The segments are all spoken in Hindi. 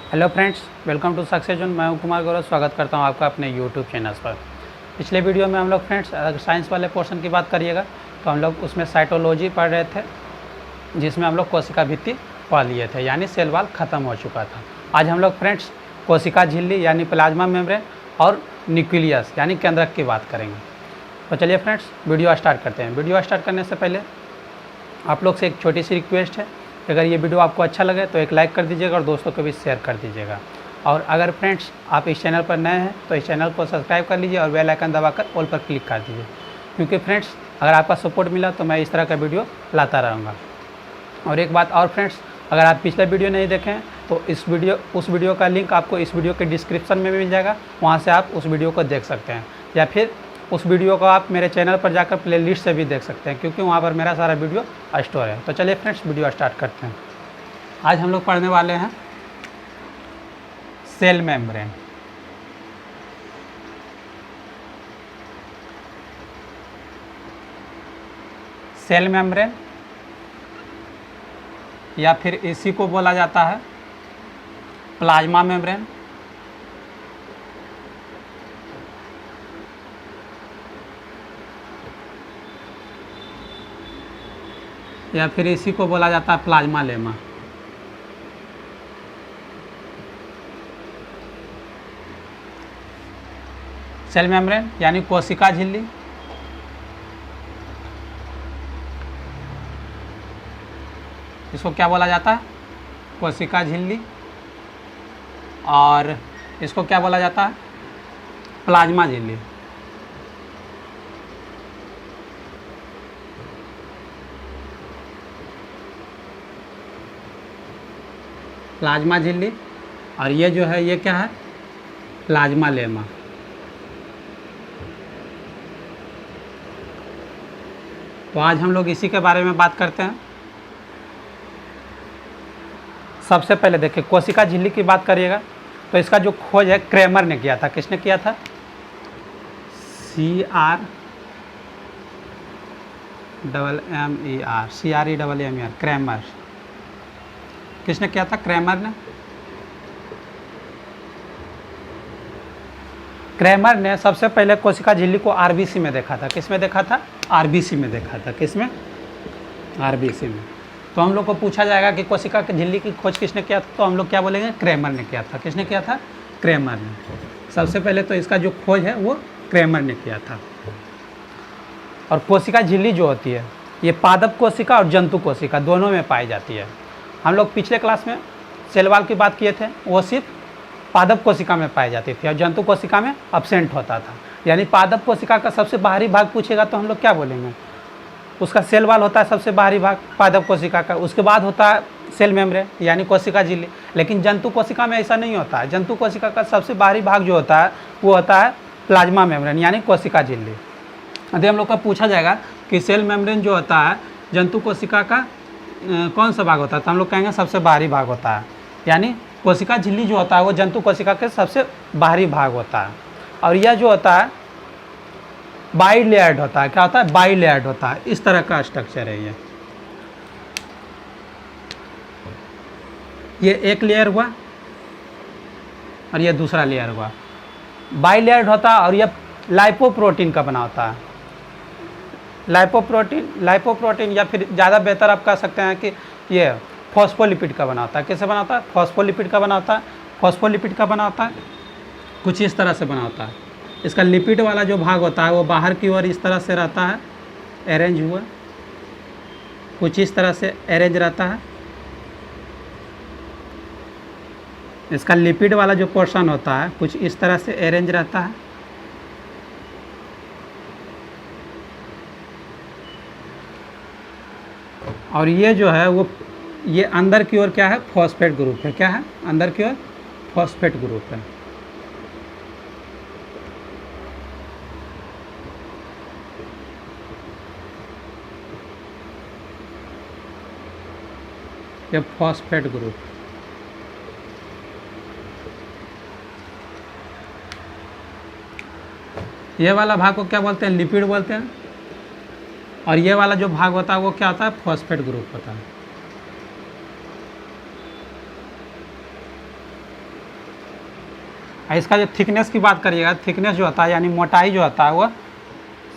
Hello friends, welcome to success zone. मैं हूं कुमार गौरव। स्वागत करता हूं आपका अपने यूट्यूब चैनल पर। पिछले वीडियो में हम लोग फ्रेंड्स अगर साइंस वाले पोर्शन की बात करिएगा तो हम लोग उसमें साइटोलॉजी पढ़ रहे थे, जिसमें हम लोग कोशिका भित्ति पढ़ लिए थे, यानी सेल वॉल ख़त्म हो चुका था। आज हम लोग फ्रेंड्स कोशिका झिल्ली यानी प्लाज्मा मेम्ब्रेन और न्यूक्लियस यानी केंद्रक की बात करेंगे। तो चलिए फ्रेंड्स वीडियो स्टार्ट करते हैं। वीडियो स्टार्ट करने से पहले आप लोग से एक छोटी सी रिक्वेस्ट है, अगर ये वीडियो आपको अच्छा लगे तो एक लाइक कर दीजिएगा और दोस्तों को भी शेयर कर दीजिएगा। और अगर फ्रेंड्स आप इस चैनल पर नए हैं तो इस चैनल को सब्सक्राइब कर लीजिए और बेल आइकन दबाकर ऑल पर क्लिक कर दीजिए, क्योंकि फ्रेंड्स अगर आपका सपोर्ट मिला तो मैं इस तरह का वीडियो लाता रहूँगा। और एक बात और फ्रेंड्स, अगर आप पिछला वीडियो नहीं देखें तो उस वीडियो का लिंक आपको इस वीडियो के डिस्क्रिप्शन में मिल जाएगा, वहाँ से आप उस वीडियो को देख सकते हैं, या फिर उस वीडियो को आप मेरे चैनल पर जाकर प्लेलिस्ट से भी देख सकते हैं, क्योंकि वहाँ पर मेरा सारा वीडियो स्टोर है। तो चलिए फ्रेंड्स वीडियो स्टार्ट करते हैं। आज हम लोग पढ़ने वाले हैं सेल मेम्ब्रेन। सेल मेम्ब्रेन या फिर इसी को बोला जाता है प्लाज्मा मेम्ब्रेन, या फिर इसी को बोला जाता है प्लाज्मा लेमा। सेल मेम्ब्रेन यानी कोशिका झिल्ली, इसको क्या बोला जाता है? कोशिका झिल्ली। और इसको क्या बोला जाता है? प्लाज्मा झिल्ली। प्लाज्मा झिल्ली। और ये जो है ये क्या है? Plasma lemma. तो आज हम लोग इसी के बारे में बात करते हैं। सबसे पहले देखिए, कोशिका झिल्ली की बात करिएगा तो इसका जो खोज है क्रेमर ने किया था। किसने किया था? CREMER, Cremer. किसने किया था? क्रेमर ने। क्रेमर ने सबसे पहले कोशिका झिल्ली को आरबीसी में देखा था। किस में देखा था? आरबीसी में देखा था। किस में? आरबीसी में। तो हम लोग को पूछा जाएगा कि कोशिका की झिल्ली की खोज किसने किया था, तो हम लोग क्या बोलेंगे? क्रेमर ने किया था। किसने किया था? क्रेमर ने। सबसे पहले तो इसका जो खोज है वो क्रेमर ने किया था। और कोशिका झिल्ली जो होती है ये पादप कोशिका और जंतु कोशिका दोनों में पाई जाती है। हम लोग पिछले क्लास में सेल वॉल की बात किए थे, वो सिर्फ पादप कोशिका में पाई जाती थी और जंतु कोशिका में अब्सेंट होता था। यानी पादप कोशिका का सबसे बाहरी भाग पूछेगा तो हम लोग क्या बोलेंगे? उसका सेल वॉल होता है सबसे बाहरी भाग पादप कोशिका का, उसके बाद होता है सेल मेम्ब्रेन यानी कोशिका झिल्ली। लेकिन जंतु कोशिका में ऐसा नहीं होता है। जंतु कोशिका का सबसे बाहरी भाग जो होता है वो होता है प्लाज्मा मेम्ब्रेन यानी कोशिका झिल्ली। यदि हम लोग का पूछा जाएगा कि सेल मेम्ब्रेन जो होता है जंतु कोशिका का कौन सा भाग होता है, तो हम लोग कहेंगे सबसे बाहरी भाग होता है। यानी कोशिका झिल्ली जो होता है वो जंतु कोशिका के सबसे बाहरी भाग होता है। और यह जो होता है बाई लेयर्ड होता है। क्या होता है? बाई लेयर्ड होता है। इस तरह का स्ट्रक्चर है ये एक लेयर हुआ और ये दूसरा लेयर हुआ। बाई लेयर्ड होता है और यह लाइपोप्रोटीन का बना होता है। लाइपोप्रोटीन या फिर ज़्यादा बेहतर आप कह सकते हैं कि ये फॉस्फोलिपिड का बना होता है। कैसे बना होता है? फॉस्फोलिपिड का बना होता है। फॉस्फोलिपिड का बना होता है कुछ इस तरह से बना होता है। इसका लिपिड वाला जो भाग होता है वो बाहर की ओर इस तरह से रहता है, अरेंज हुआ, कुछ इस तरह से अरेंज रहता है। इसका लिपिड वाला जो पोर्शन होता है कुछ इस तरह से अरेंज रहता है। और ये जो है वो ये अंदर की ओर क्या है? फॉस्फेट ग्रुप है। क्या है? अंदर की ओर फॉस्फेट ग्रुप है। ये फॉस्फेट ग्रुप। ये वाला भाग को क्या बोलते हैं? लिपिड बोलते हैं। और ये वाला जो भाग होता है वो क्या होता है? फॉस्फेट ग्रुप होता है। इसका जो थिकनेस की बात करिएगा, थिकनेस जो होता है यानी मोटाई जो होता है वो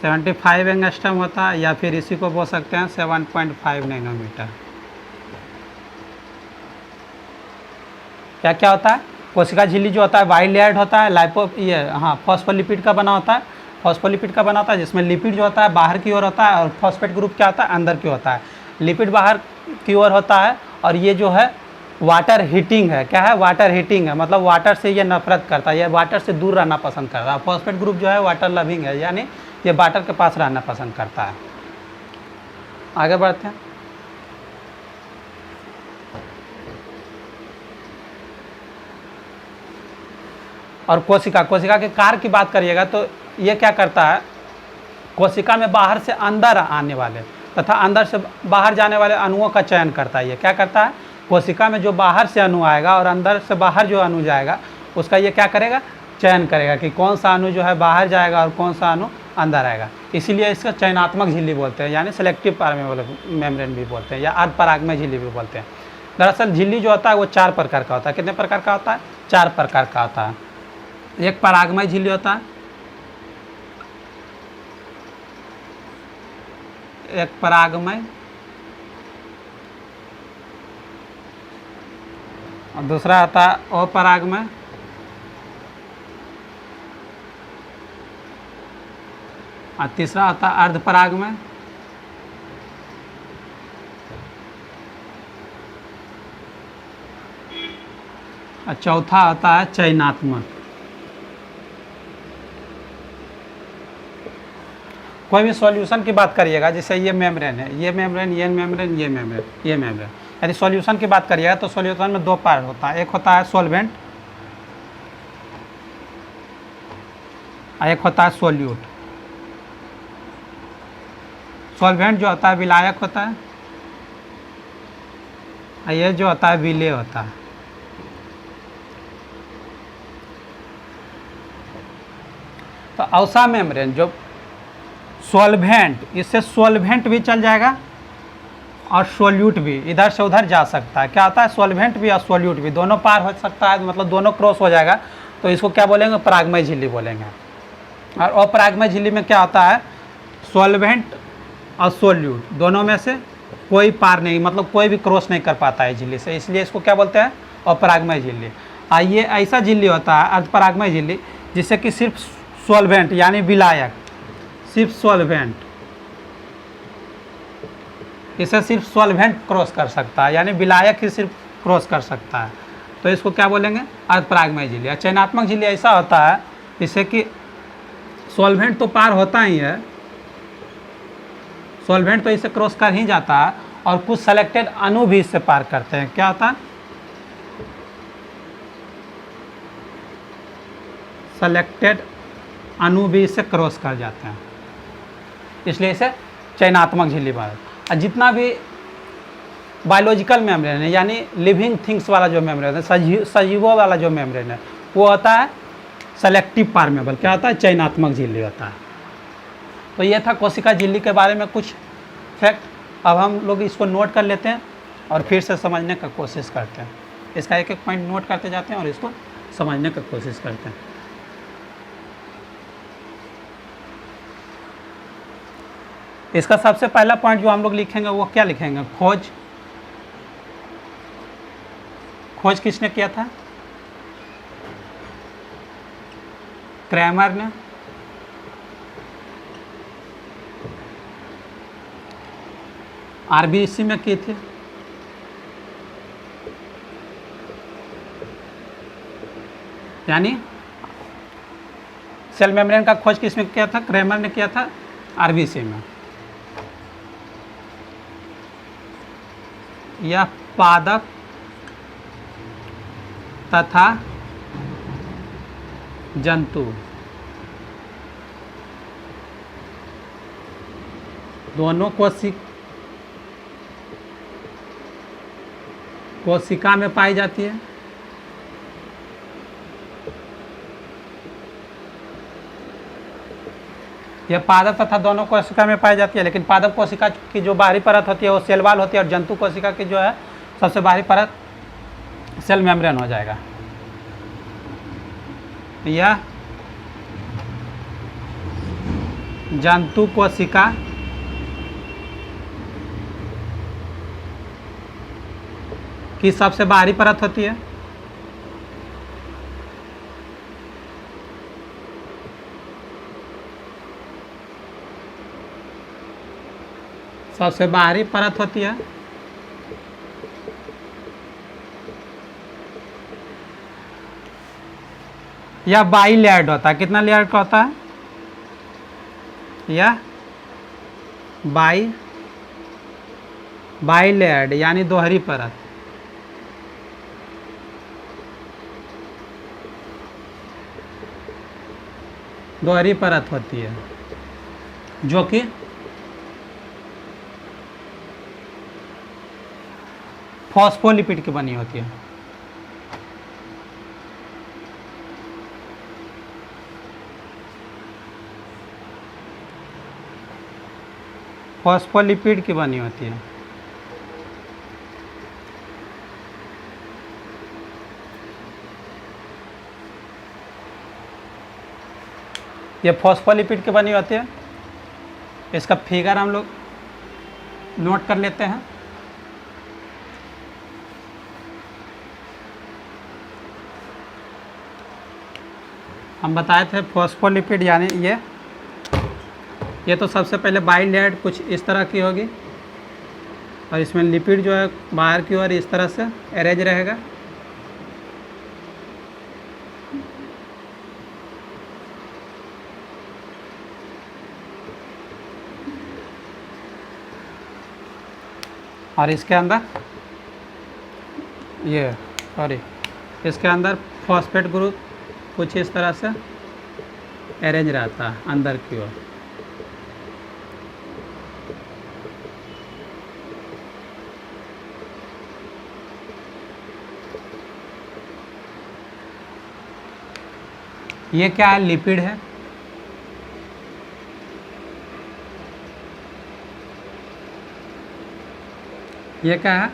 75 एंगस्ट्रम होता है, या फिर इसी को बोल सकते हैं 7.5 नैनोमीटर। क्या क्या होता है, कोशिका झिल्ली जो होता है वाइड लेयर्ड होता है, फॉस्फोलिपिड का बना होता है, फॉस्फोलिपिड का बना होता है, जिसमें लिपिड जो होता है बाहर की ओर होता है और फॉस्फेट ग्रुप क्या होता है अंदर की होता है। लिपिड बाहर की ओर होता है और ये जो है वाटर हीटिंग है। क्या है, वाटर हीटिंग है, मतलब वाटर से ये नफरत करता है, ये वाटर से दूर रहना पसंद करता है। फॉस्फेट ग्रुप जो है वाटर लविंग है, यानी ये वाटर के पास रहना पसंद करता है। आगे बढ़ते हैं। और कोशिका के कार्य की बात करिएगा तो ये क्या करता है, कोशिका में बाहर से अंदर आने वाले तथा अंदर से बाहर जाने वाले अणुओं का चयन करता है। ये क्या करता है, कोशिका में जो बाहर से अणु आएगा और अंदर से बाहर जो अणु जाएगा उसका ये क्या करेगा, चयन करेगा कि कौन सा अणु जो है बाहर जाएगा और कौन सा अणु अंदर आएगा। इसीलिए इसका चयनात्मक झिल्ली बोलते हैं, यानी सेलेक्टिव परमेबल मेम्ब्रेन भी बोलते हैं या अर्धपरागमय झिल्ली भी बोलते हैं। दरअसल झिल्ली जो होता है वो 4 प्रकार का होता है। कितने प्रकार का होता है, 4 प्रकार का होता है। एक परागमय झिल्ली होता है, एक परागमय और दूसरा आता है अपरागमय, और तीसरा आता है अर्धपरागमय, और चौथा आता है चयनात्मक। कोई भी सॉल्यूशन की बात करिएगा, जैसे ये मेम्ब्रेन है, ये मेम्ब्रेन, ये मेम्ब्रेन, ये मेम्ब्रेन, ये मेम्ब्रेन, यदि सॉल्यूशन की बात करिएगा तो सॉल्यूशन में 2 पार्ट होता है। एक होता है सॉल्वेंट और एक होता है सोल्यूट। सॉल्वेंट जो होता है विलायक होता है और ये जो होता है विलेय होता है। तो औसा मेम्ब्रेन जो सॉल्वेंट, इससे सॉल्वेंट भी चल जाएगा और सोल्यूट भी इधर से उधर जा सकता है। क्या होता है, सॉल्वेंट भी और सोल्यूट भी दोनों पार हो सकता है, मतलब दोनों क्रॉस हो जाएगा, तो इसको क्या बोलेंगे, परागमय झिल्ली बोलेंगे। और अपरागमय झिल्ली में क्या होता है, सॉल्वेंट और सोल्यूट दोनों में से कोई पार नहीं, मतलब कोई भी क्रॉस नहीं कर पाता है झिल्ली से, इसलिए इसको क्या बोलते हैं, अपरागमय झिल्ली। ये ऐसा झिल्ली होता है अर्धपरागमय झिल्ली जिससे कि सिर्फ सॉल्वेंट यानी विलायक, सिर्फ सॉल्वेंट, इसे सिर्फ सॉल्वेंट क्रॉस कर सकता है, यानी विलायक ही सिर्फ क्रॉस कर सकता है, तो इसको क्या बोलेंगे, अर्धपरागमय झिल्ली। और चयनात्मक झिल्ली ऐसा होता है जिससे कि सॉल्वेंट तो पार होता ही है, सॉल्वेंट तो इसे क्रॉस कर ही जाता है और कुछ सेलेक्टेड अणु भी इससे पार करते हैं। क्या होता है, सेलेक्टेड अणु भी इससे क्रॉस कर जाते हैं, इसलिए इसे चयनात्मक झिल्ली बोलते हैं। और जितना भी बायोलॉजिकल मेम्ब्रेन है, यानी लिविंग थिंग्स वाला जो मेम्ब्रेन है, सजीवों वाला जो मेम्ब्रेन है, वो होता है सेलेक्टिव परमेबल। क्या होता है, चयनात्मक झिल्ली होता है। तो ये था कोशिका झिल्ली के बारे में कुछ फैक्ट। अब हम लोग इसको नोट कर लेते हैं और फिर से समझने का कोशिश करते हैं। इसका एक एक पॉइंट नोट करते जाते हैं और इसको समझने का कोशिश करते हैं। इसका सबसे पहला पॉइंट जो हम लोग लिखेंगे वो क्या लिखेंगे, खोज। खोज किसने किया था, क्रैमर ने। आरबीसी में की थी, यानी सेल मेम्ब्रेन का खोज किसमें किया था, क्रैमर ने किया था आरबीसी में। यह पादप तथा जंतु दोनों कोशिका में पाई जाती है। यह पादप तथा दोनों कोशिका में पाई जाती है, लेकिन पादप कोशिका की जो बाहरी परत होती है वो सेल वॉल होती है और जंतु कोशिका की जो है सबसे बाहरी परत सेल मेम्ब्रेन हो जाएगा। यह जंतु कोशिका की सबसे बाहरी परत होती है? सबसे बाहरी परत होती है। यह बाई लेयर्ड होता है। कितना लेयर्ड का होता है? यह बाई लेयर्ड यानी दोहरी परत। दोहरी परत होती है जो कि फॉस्फोलिपिड की बनी होती है। फॉस्फोलिपिड की बनी होती है। ये फॉस्फोलिपिड की बनी होती है। इसका फिगर हम लोग नोट कर लेते हैं। हम बताए थे फॉस्फोलिपिड यानी ये तो सबसे पहले बाई लेयर्ड कुछ इस तरह की होगी और इसमें लिपिड जो है बाहर की ओर इस तरह से अरेंज रहेगा। और इसके अंदर इसके अंदर फॉस्फेट ग्रुप कुछ इस तरह से अरेंज रहता है अंदर की ओर। ये क्या है? लिपिड है। ये क्या है?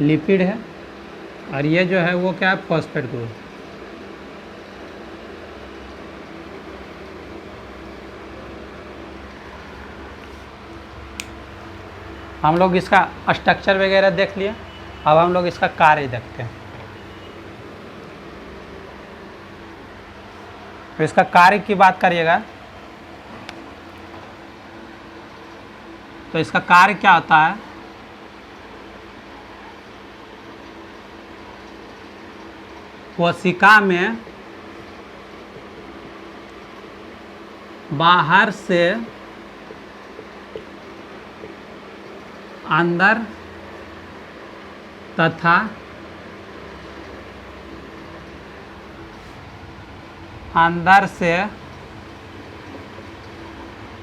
लिपिड है। और ये जो है वो क्या है? Phosphate group. हम लोग इसका स्ट्रक्चर वगैरह देख लिए। अब हम लोग इसका कार्य देखते हैं। तो इसका कार्य की बात करिएगा तो इसका कार्य क्या होता है? कोशिका में बाहर से अंदर तथा अंदर से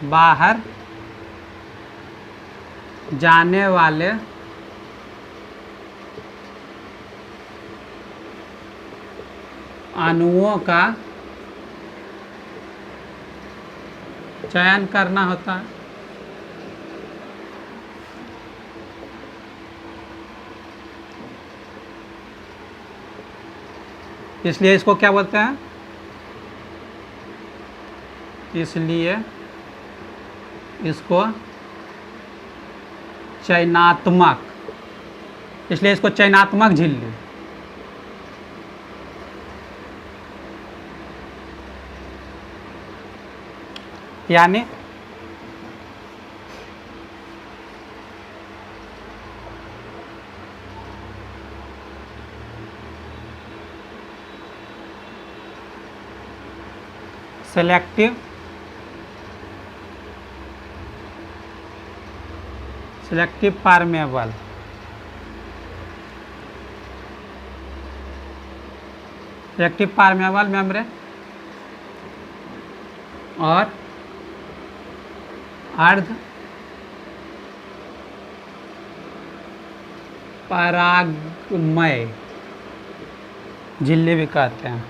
बाहर जाने वाले अणुओं का चयन करना होता है। इसलिए इसको क्या बोलते हैं? इसलिए इसको चयनात्मक, इसलिए इसको चयनात्मक झिल्ली यानी selective permeable. Selective permeable membrane और अर्ध परागमय झिल्ली भी कहते हैं।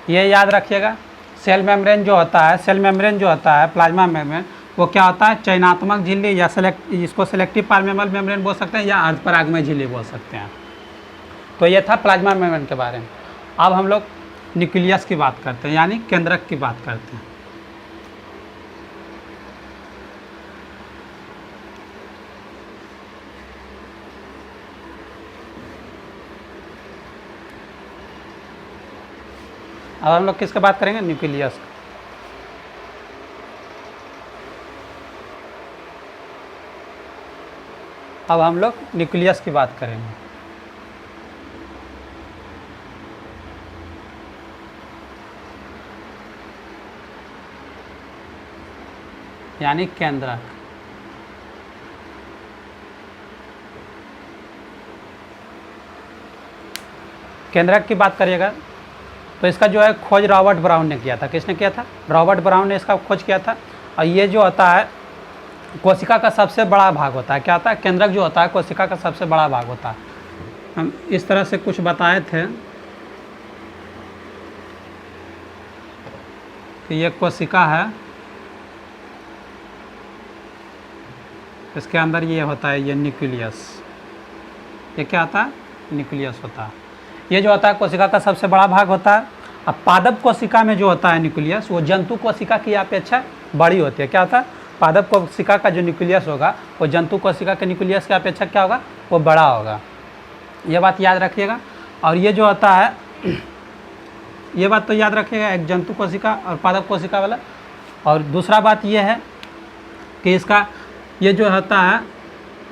ये याद रखिएगा। सेल मेम्ब्रेन जो होता है, सेल मेम्ब्रेन जो होता है, प्लाज्मा मेम्ब्रेन, वो क्या होता है, चयनात्मक झिल्ली या इसको सेलेक्टिव परमेबल मेम्ब्रेन बोल सकते हैं या अर्धपरागमय झिल्ली बोल सकते हैं। तो ये था प्लाज्मा मेम्ब्रेन के बारे में। अब हम लोग न्यूक्लियस की बात करते हैं, यानी केंद्रक की बात करते हैं। अब हम लोग किसकी बात करेंगे, न्यूक्लियस। अब हम लोग न्यूक्लियस की बात करेंगे। यानी केंद्रक। केंद्रक की बात करिएगा तो इसका जो है खोज रॉबर्ट ब्राउन ने किया था। किसने किया था, रॉबर्ट ब्राउन ने इसका खोज किया था। और ये जो होता है कोशिका का सबसे बड़ा भाग होता है। क्या होता है, केंद्रक जो होता है कोशिका का सबसे बड़ा भाग होता है। हम इस तरह से कुछ बताए थे कि ये कोशिका है, इसके अंदर ये होता है, ये न्यूक्लियस। ये क्या होता है, न्यूक्लियस होता है। ये जो होता है कोशिका का सबसे बड़ा भाग होता है। अब पादप कोशिका में जो होता है न्यूक्लियस, वो जंतु कोशिका की अपेक्षा बड़ी होती है। क्या होता है, पादप कोशिका का जो न्यूक्लियस होगा वो जंतु कोशिका के न्यूक्लियस की अपेक्षा क्या होगा, वो बड़ा होगा। ये बात याद रखिएगा। और ये जो होता है, ये बात तो याद रखिएगा, एक जंतु कोशिका और पादप कोशिका वाला। और दूसरा बात ये है कि इसका ये जो होता है,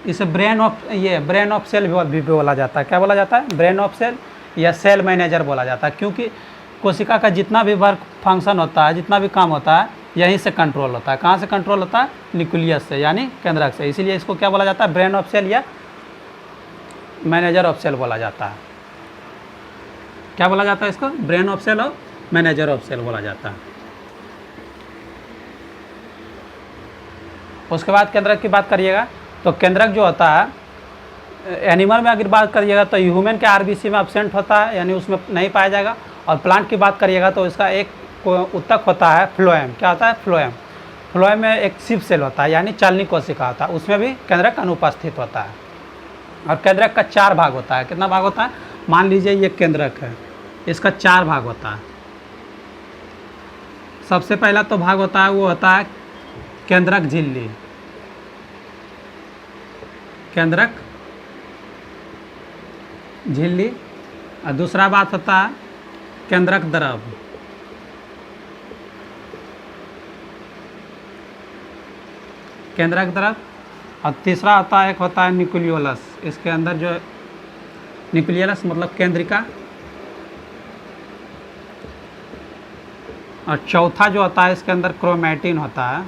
इसे ब्रेन ऑफ सेल भी बोला जाता है। क्या बोला जाता है, ब्रेन ऑफ सेल या सेल मैनेजर बोला जाता है। क्योंकि कोशिका का जितना भी वर्क फंक्शन होता है, जितना भी काम होता है, यहीं से कंट्रोल होता है। कहाँ से कंट्रोल होता है, न्यूक्लियस से, यानी केंद्रक से। इसीलिए इसको क्या बोला जाता है, ब्रेन ऑफ सेल या मैनेजर ऑफ सेल बोला जाता है। क्या बोला जाता है इसको, ब्रेन ऑफ सेल और मैनेजर ऑफ सेल बोला जाता है। उसके बाद केंद्रक की बात करिएगा तो केंद्रक जो होता है, एनिमल में अगर बात करिएगा तो ह्यूमन के आरबीसी में एब्सेंट होता है, यानी उसमें नहीं पाया जाएगा। और प्लांट की बात करिएगा तो इसका एक उत्तक होता है, फ्लोएम। क्या होता है, फ्लोएम। फ्लोएम में एक सिप सेल होता है, यानी चालनी कोशिका होता है, उसमें भी केंद्रक अनुपस्थित होता है। और केंद्रक का 4 भाग होता है। कितना भाग होता है, मान लीजिए ये केंद्रक है, इसका 4 भाग होता है। सबसे पहला तो भाग होता है, वो होता है केंद्रक झिल्ली, केंद्रक झिल्ली। और दूसरा बात होता है केंद्रक द्रव, केंद्रक द्रव। और तीसरा होता है, एक होता है न्यूक्लियोलस। इसके अंदर जो न्यूक्लियोलस मतलब केंद्रिका। और चौथा जो होता है, इसके अंदर क्रोमैटिन होता है।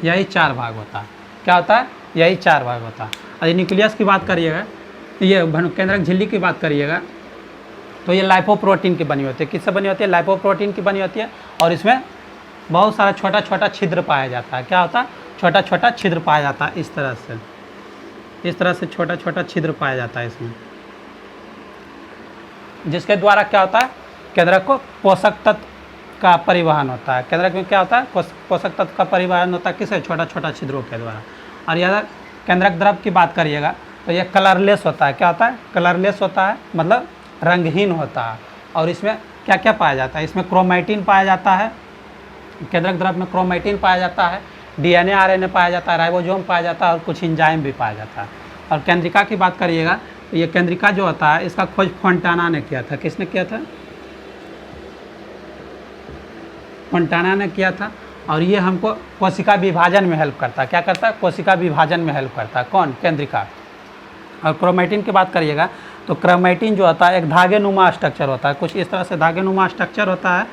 यही 4 भाग होता है। क्या होता है, यही 4 भाग होता है। और न्यूक्लियस की बात करिएगा, ये केंद्रक झिल्ली की बात करिएगा तो ये लाइपोप्रोटीन की बनी होती है। किससे बनी होती है, लाइपोप्रोटीन की बनी होती है। और इसमें बहुत सारा छोटा छोटा छिद्र पाया जाता है। क्या होता है, छोटा छोटा छिद्र पाया जाता है। इस तरह से छोटा छोटा छिद्र पाया जाता है इसमें, जिसके द्वारा क्या होता है, केंद्रक को पोषक तत्व का परिवहन होता है। केंद्रक में क्या होता है, पोषक तत्व का परिवहन होता है, किसे, छोटा छोटा छिद्रों के द्वारा। और यदि केंद्रक द्रव की बात करिएगा तो ये कलरलेस होता है। क्या होता है, कलरलेस होता है, मतलब रंगहीन होता है। और इसमें क्या क्या पाया जाता है, इसमें क्रोमैटिन पाया जाता है। केंद्रक द्रव में क्रोमैटिन पाया जाता है, डीएनए आरएनए पाया जाता है, राइबोसोम पाया जाता है और कुछ एंजाइम भी पाया जाता है। और केंद्रिका की बात करिएगा तो ये केंद्रिका जो होता है, इसका खोज फोंटाना ने किया था। किसने किया था, फोंटाना ने किया था। और ये हमको कोशिका विभाजन में हेल्प करता है। क्या करता है, कोशिका विभाजन में हेल्प करता है। कौन, केंद्रिका। और क्रोमैटिन की बात करिएगा तो क्रोमैटिन जो होता है एक धागेनुमा स्ट्रक्चर होता है। कुछ इस तरह से धागेनुमा स्ट्रक्चर होता है,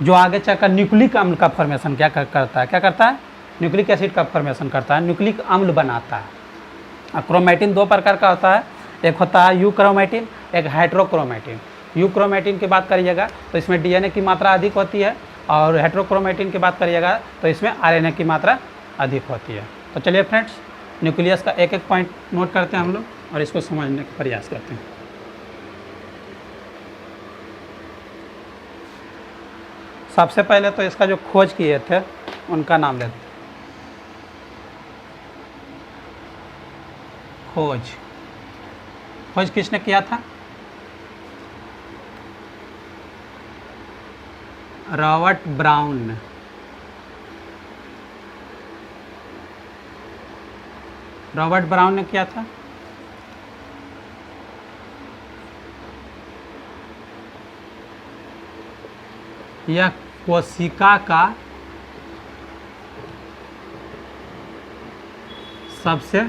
जो आगे चलकर न्यूक्लिक अम्ल का फॉर्मेशन क्या करता है, क्या करता है, न्यूक्लिक एसिड का फॉर्मेशन करता है, न्यूक्लिक अम्ल बनाता है। और क्रोमैटिन 2 प्रकार का होता है, एक होता है यू क्रोमैटिन, एक हेट्रोक्रोमैटिन। यू क्रोमैटिन की बात करिएगा तो इसमें डीएनए की मात्रा अधिक होती है। और हेट्रोक्रोमैटिन की बात करिएगा तो इसमें आरएनए की मात्रा अधिक होती है। तो चलिए फ्रेंड्स, न्यूक्लियस का एक एक पॉइंट नोट करते हैं हम लोग और इसको समझने का प्रयास करते हैं। सबसे पहले तो इसका जो खोज किए थे उनका नाम लेते हैं। खोज किसने किया था? रॉबर्ट ब्राउन ने। रॉबर्ट ब्राउन ने किया था। यह कोशिका का सबसे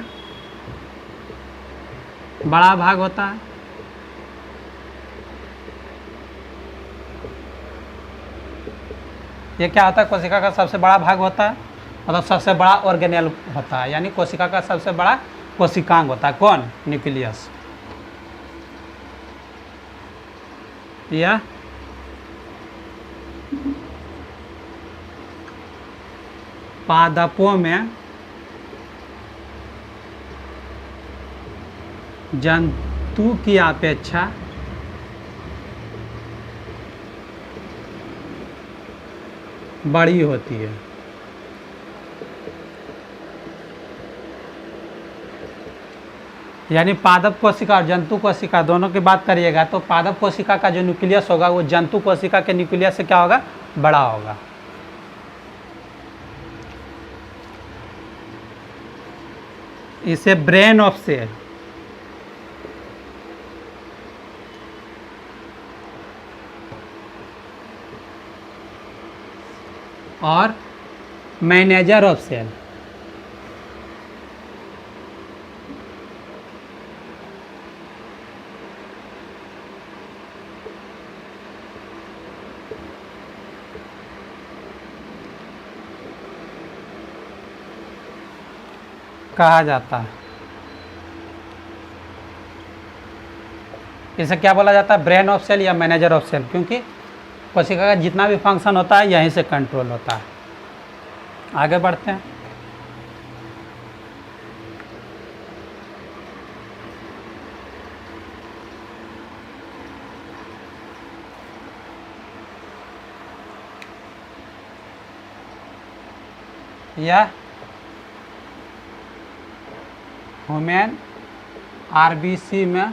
बड़ा भाग होता है। ये क्या होता है? कोशिका का सबसे बड़ा भाग होता है, मतलब सबसे बड़ा ऑर्गेनेल होता है, यानी कोशिका का सबसे बड़ा कोशिकांग होता है। कौन? न्यूक्लियस। यह पादपों में जंतु की अपेक्षा बड़ी होती है। यानी पादप कोशिका और जंतु कोशिका दोनों की बात करिएगा तो पादप कोशिका का जो न्यूक्लियस होगा वो जंतु कोशिका के न्यूक्लियस से क्या होगा? बड़ा होगा। इसे ब्रेन ऑफ सेल और मैनेजर ऑफ सेल कहा जाता है। इसे क्या बोला जाता है? ब्रेन ऑफ सेल या मैनेजर ऑफ सेल, क्योंकि कोशिका का जितना भी फंक्शन होता है यहीं से कंट्रोल होता है। आगे बढ़ते हैं। यह ह्यूमन आरबीसी में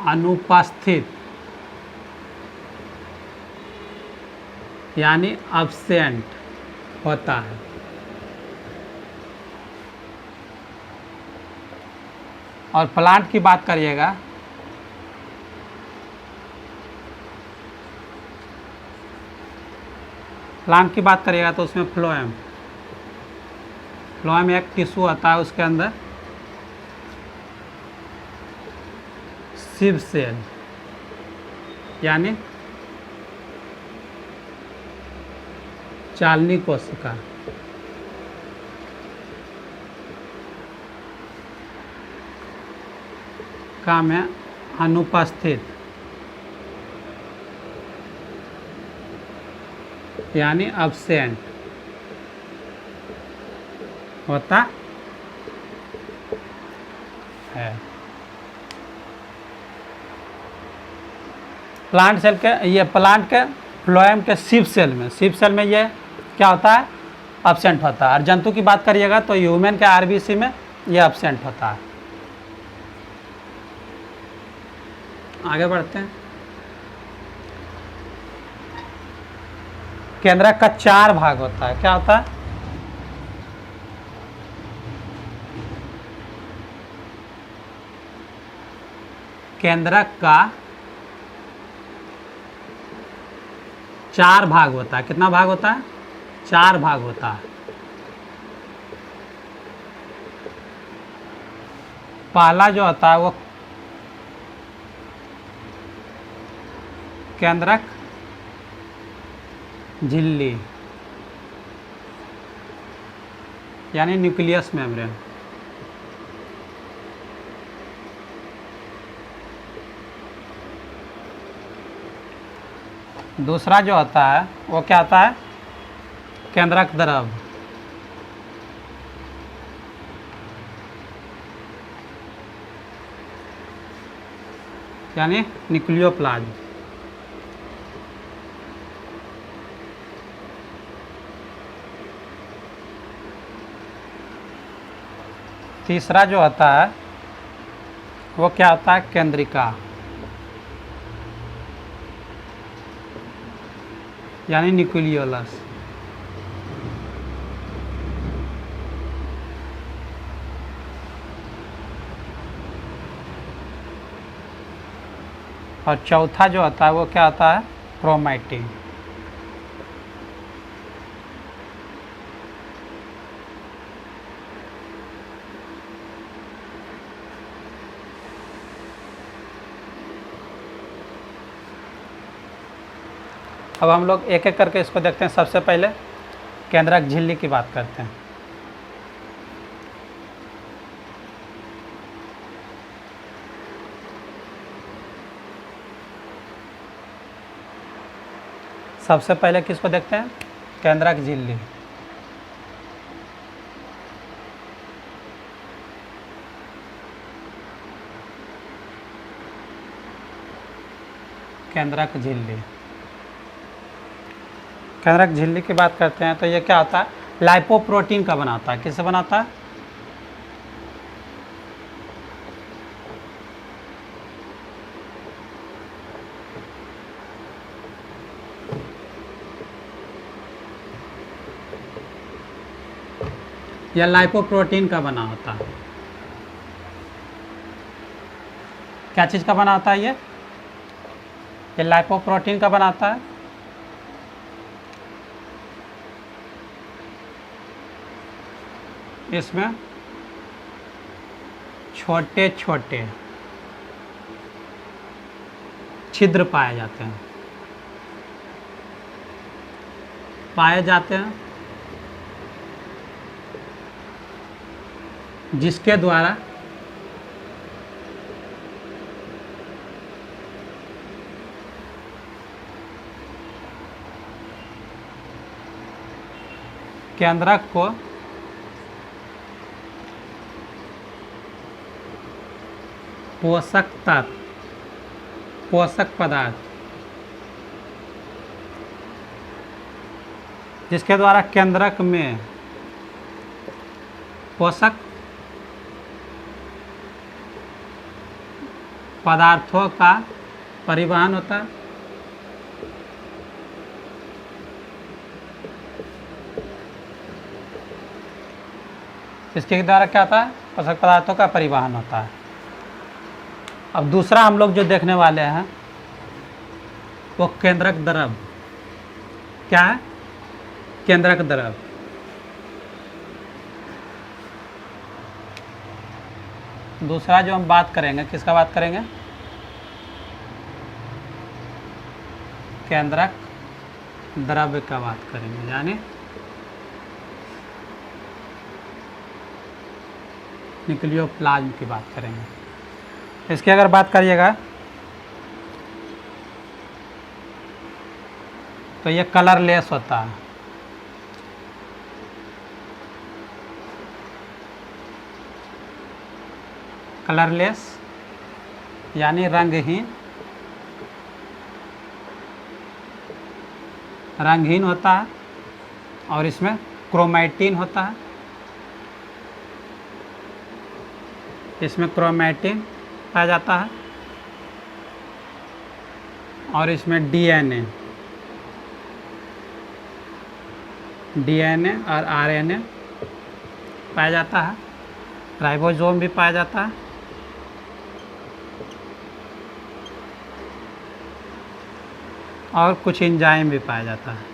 अनुपस्थित यानी एब्सेंट होता है। और प्लांट की बात करिएगा तो उसमें फ्लोएम एक टिश्यू होता है, उसके अंदर सिव सेल यानी चालनी कोशिका का में अनुपस्थित यानी एब्सेंट होता है। प्लांट सेल के प्लांट के फ्लोएम के सिव सेल में ये क्या होता है? एब्सेंट होता है। और जंतु की बात करिएगा तो ह्यूमन के आरबीसी में ये एब्सेंट होता है। आगे बढ़ते हैं। केंद्रक का 4 भाग होता है। क्या होता है? केंद्रक का 4 भाग होता है। कितना भाग होता है? 4 भाग होता है। पहला जो होता है वो केंद्रक झिल्ली यानी न्यूक्लियस मेम्ब्रेन। दूसरा जो होता है वो क्या होता है? केंद्रक द्रव यानी न्यूक्लियोप्लाज्म। तीसरा जो होता है वो क्या होता है, केंद्रिका, यानी न्यूक्लियोलस। और चौथा जो होता है वो क्या होता है, क्रोमैटिन। अब हम लोग एक एक करके इसको देखते हैं। सबसे पहले केंद्रक झिल्ली की बात करते हैं। सबसे पहले किसको देखते हैं, केंद्रक झिल्ली। केंद्रक झिल्ली, केंद्रक झिल्ली की बात करते हैं तो ये क्या होता है, लाइपोप्रोटीन का बनाता है। किससे बनाता है, या लाइपोप्रोटीन का बना होता है। क्या चीज़ का बना होता है ये लाइपोप्रोटीन का बनाता है। इसमें छोटे छोटे छिद्र पाए जाते हैं, जिसके द्वारा केंद्रक को पोषक तत्व, पोषक पदार्थ, जिसके द्वारा केंद्रक में पोषक पदार्थों का परिवहन होता है। इसके द्वारा क्या होता है, पोषक पदार्थों का परिवहन होता है। अब दूसरा हम लोग जो देखने वाले हैं वो केंद्रक द्रव। क्या है, केंद्रक द्रव। दूसरा जो हम बात करेंगे, किसका बात करेंगे, केंद्रक द्रव्य का बात करेंगे, यानी न्यूक्लियोप्लाज्म की बात करेंगे। इसकी अगर बात करिएगा तो ये कलरलेस होता है। कलरलेस यानी रंगहीन, रंगहीन होता है। और इसमें क्रोमैटिन होता है, इसमें क्रोमैटिन पाया जाता है। और इसमें डीएनए और आरएनए पाया जाता है। राइबोसोम भी पाया जाता है। और कुछ एंजाइम भी पाया जाता है।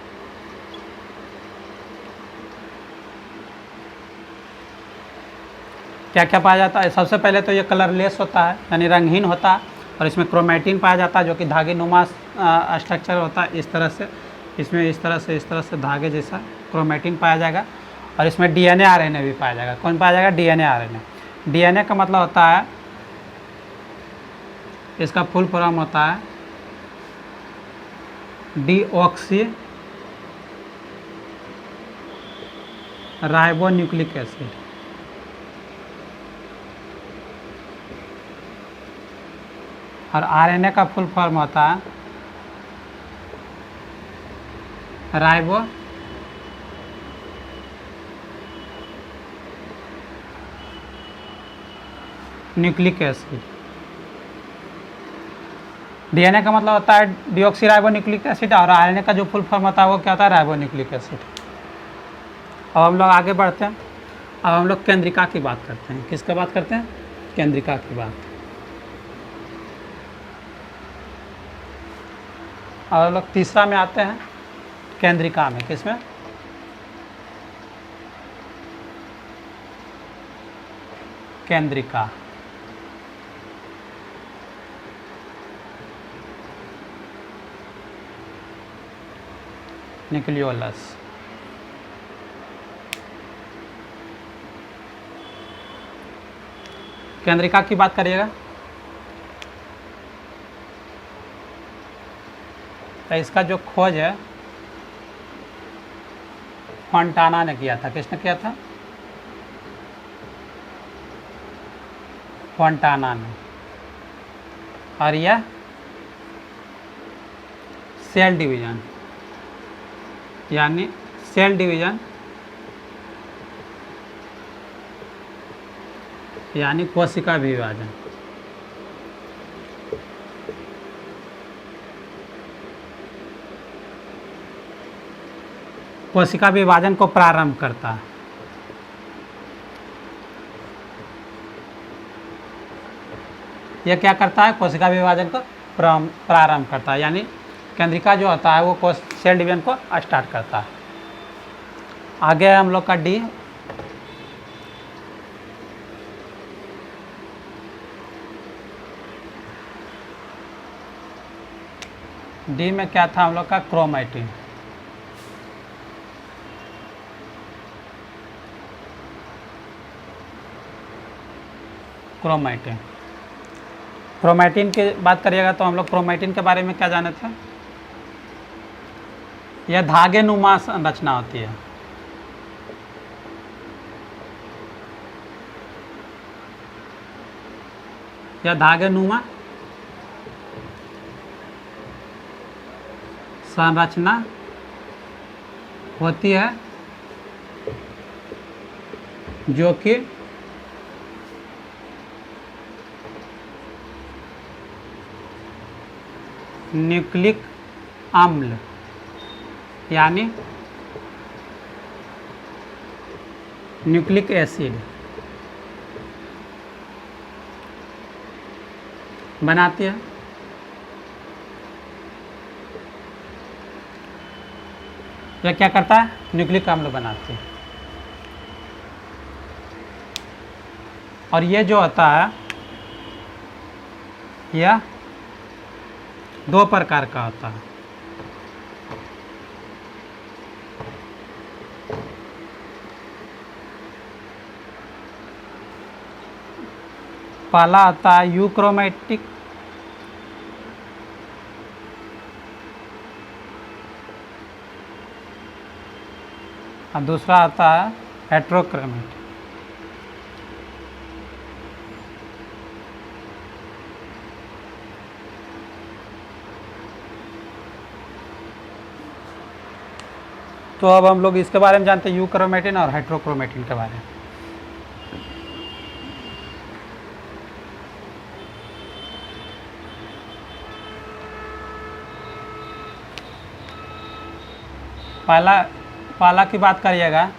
क्या क्या पाया जाता है, सबसे पहले तो ये कलरलेस होता है, यानी रंगहीन होता है। और इसमें क्रोमैटिन पाया जाता है, जो कि धागे नुमा स्ट्रक्चर होता है। इस तरह से इसमें इस तरह से धागे जैसा क्रोमैटिन पाया जाएगा। और इसमें डीएनए आरएनए भी पाया जाएगा। कौन पाया जाएगा, डीएनए आरएनए। डीएनए का मतलब होता है, इसका फुल फॉर्म होता है डीऑक्सी राइबोन्यूक्लिक एसिड। और आरएनए का फुल फॉर्म होता है राइबो न्यूक्लिक एसिड। डीएनए का मतलब होता है डिऑक्सी राइबो न्यूक्लिक एसिड, और आरएनए का जो फुल फॉर्म होता है वो क्या होता है, राइबो न्यूक्लिक एसिड। अब हम लोग आगे बढ़ते हैं। अब हम लोग केंद्रिका की बात करते हैं। किसका बात करते हैं? केंद्रिका की बात। और हम लोग तीसरा में आते हैं, केंद्रिका में। किसमें? केंद्रिका। न्यूक्लियोलस। केंद्रिका की बात करिएगा तो इसका जो खोज है फॉन्टाना ने किया था। किसने किया था? फॉन्टाना ने। और यह सेल डिवीजन यानी सेल डिवीजन यानी कोशिका विभाजन कोशिका विभाजन को प्रारंभ करता है। यह क्या करता है? कोशिका विभाजन को प्रारंभ करता है, यानी केंद्रिका जो होता है वो कोश सेल डिवीजन को स्टार्ट करता है। आगे है हम लोग का डी। डी में क्या था हम लोग का? क्रोमैटिन। क्रोमैटिन। क्रोमैटिन की बात करिएगा तो हम लोग क्रोमैटिन के बारे में क्या जाने थे? यह धागे नुमा संरचना होती है। यह धागे नुमा संरचना होती है जो कि न्यूक्लिक अम्ल यानी न्यूक्लिक एसिड बनाती है। यह क्या करता है? न्यूक्लिक अम्ल बनाती है। और ये जो होता है यह दो प्रकार का होता है। पहला आता है यूक्रोमैटिक, और दूसरा आता है हेट्रोक्रोमैटिक। तो अब हम लोग इसके बारे में जानते हैं, यूक्रोमैटिन और हेट्रोक्रोमैटिन के बारे में। पहला की बात करिएगा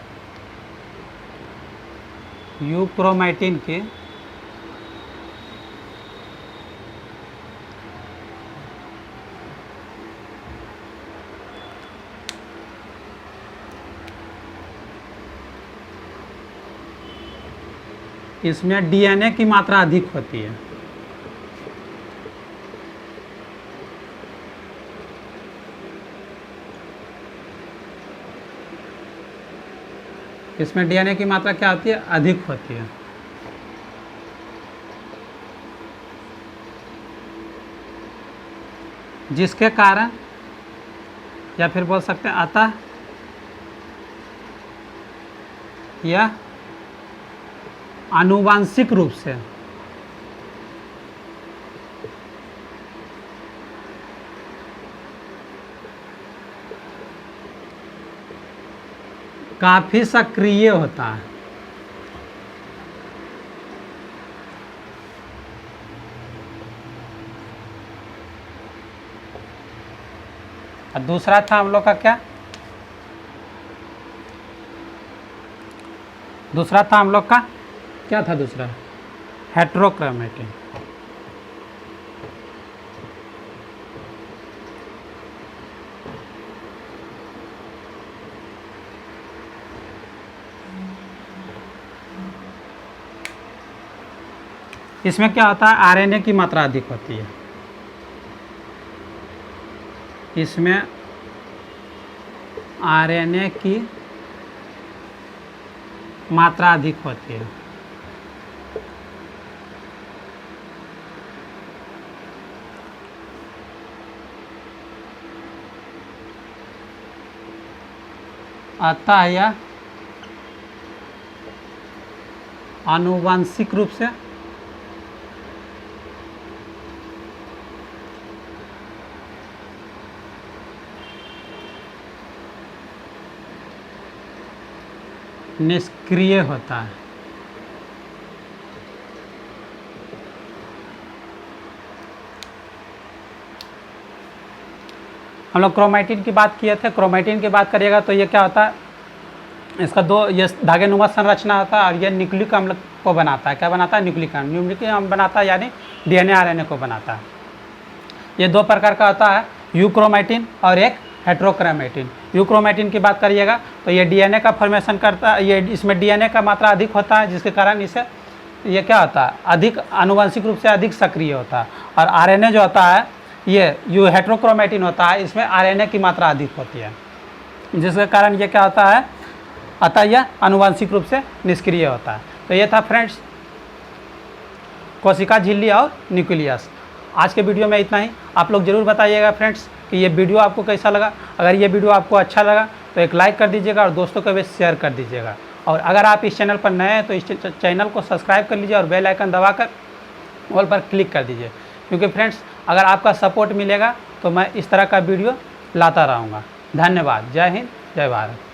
यूक्रोमैटिन की। इसमें डीएनए की मात्रा अधिक होती है। इसमें डीएनए की मात्रा क्या होती है? अधिक होती है। जिसके कारण या फिर बोल सकते हैं अतः यह आनुवांशिक रूप से काफ़ी सक्रिय होता है। और दूसरा था हम लोग का क्या, दूसरा था हम लोग का क्या था दूसरा, हेट्रोक्रोमेटिन। इसमें क्या होता है, आरएनए की मात्रा अधिक होती है। इसमें आरएनए की मात्रा अधिक होती है। अतः यह आनुवंशिक रूप से निष्क्रिय होता है। हम लोग क्रोमैटिन की बात किए थे, क्रोमैटिन की बात करिएगा तो ये क्या होता है, इसका दो ये धागेनुमा संरचना होता है और ये न्यूक्लिक अम्ल को बनाता है। क्या बनाता है, न्यूक्लिक अम्ल। न्यूक्लिक अम्ल बनाता है यानी डीएनए आरएनए को बनाता है। ये दो प्रकार का होता है, यूक्रोमैटिन और एक हेट्रोक्रोमैटिन। यूक्रोमैटिन की बात करिएगा तो ये डीएनए का फॉर्मेशन करता है, ये इसमें डीएनए का मात्रा अधिक होता है, जिसके कारण इसे ये क्या होता है, अधिक आनुवंशिक रूप से अधिक सक्रिय होता है। और आरएनए जो होता है ये हेट्रोक्रोमैटिन होता है, इसमें आरएनए की मात्रा अधिक होती है, जिसके कारण ये क्या होता है, अतः यह आनुवंशिक रूप से निष्क्रिय होता है। तो ये था फ्रेंड्स कोशिका झिल्ली और न्यूक्लियस। आज के वीडियो में इतना ही। आप लोग ज़रूर बताइएगा फ्रेंड्स कि ये वीडियो आपको कैसा लगा। अगर ये वीडियो आपको अच्छा लगा तो एक लाइक कर दीजिएगा और दोस्तों को भी शेयर कर दीजिएगा। और अगर आप इस चैनल पर नए हैं तो इस चैनल को सब्सक्राइब कर लीजिए और बेल आइकन दबाकर ऑल पर क्लिक कर दीजिए, क्योंकि फ्रेंड्स अगर आपका सपोर्ट मिलेगा तो मैं इस तरह का वीडियो लाता रहूँगा। धन्यवाद। जय हिंद, जय भारत।